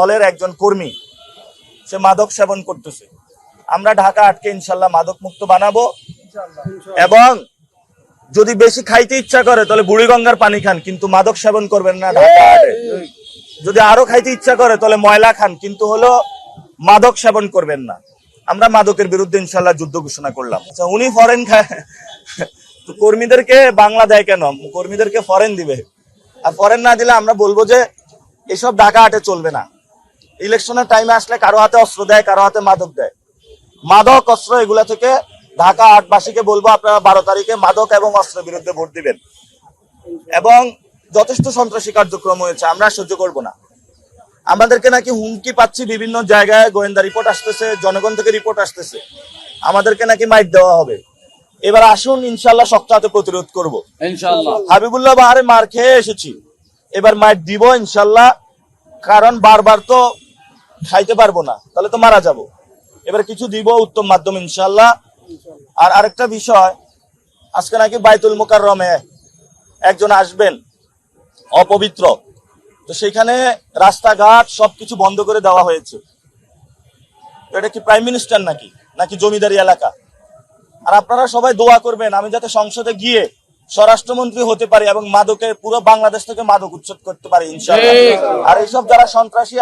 দলের একজন কর্মী সে মাদক সেবন করতেছে। আমরা ঢাকা আটকে ইনশাল্লাহ মাদক মুক্ত বানাবো, এবং যদি বেশি খাইতে ইচ্ছা করে তাহলে বুড়িগঙ্গার পানি খান, কিন্তু মাদক সেবন করবেন না ঢাকা আটে। যদি আরো খাইতে ইচ্ছা করে তাহলে ময়লা খান, কিন্তু হলো মাদক সেবন করবেন না। আমরা মাদকের বিরুদ্ধে ইনশাল্লাহ যুদ্ধ ঘোষণা করলাম। আচ্ছা, উনি ফরেন খায় তো কর্মীদেরকে বাংলা দেয় কেন? কর্মীদেরকে ফরেন দিবে, আর ফরেন না দিলে আমরা বলবো যে এসব ঢাকা আটে চলবে না। ইলেকশনের টাইমে আসলে কারো হাতে অস্ত্র দেয়, কারো হাতে মাদক দেয়। মাদক অস্ত্র এগুলা থেকে ঢাকা আটবাসীকে বলবো আপনারা 12 তারিখে মাদক এবং অস্ত্রের বিরুদ্ধে ভোট দিবেন। এবং যথেষ্ট সন্ত্রাসী কার্যক্রম হয়েছে, আমরা সহ্য করব না। আমাদেরকে নাকি হুমকি পাচ্ছি, বিভিন্ন জায়গায় গোয়েন্দা রিপোর্ট আসতেছে, জনগণ থেকে রিপোর্ট আসতেছে, আমাদেরকে নাকি মাইট দেওয়া হবে। এবার আসুন ইনশাল্লাহ শক্ত হাতে প্রতিরোধ করবো ইনশাল্লাহ। হাবিবুল্লাহ বাহারে মার খেয়ে এসেছি, এবার মাইট দিব ইনশাল্লাহ, কারণ বারবার তো খাইতে পারবো না, তাহলে তো মারা যাব। এবার কিছু দিব উত্তম মাধ্যম ইনশাল্লাহ। আর আরেকটা বিষয়, আজকে নাকি বাইতুল মুকাররমে একজন আসবেন অপবিত্র, তো সেখানে রাস্তাঘাট সবকিছু বন্ধ করে দেওয়া হয়েছে। এটা কি প্রাইম মিনিস্টার নাকি জমিদারি এলাকা? আর আপনারা সবাই দোয়া করবেন আমি যাতে সংসদে গিয়ে স্বরাষ্ট্রমন্ত্রী হতে পারি এবং মাদকের পুরো বাংলাদেশ থেকে মাদক উচ্ছেদ করতে পারি ইনশাআল্লাহ। আর এইসব যারা সন্ত্রাসী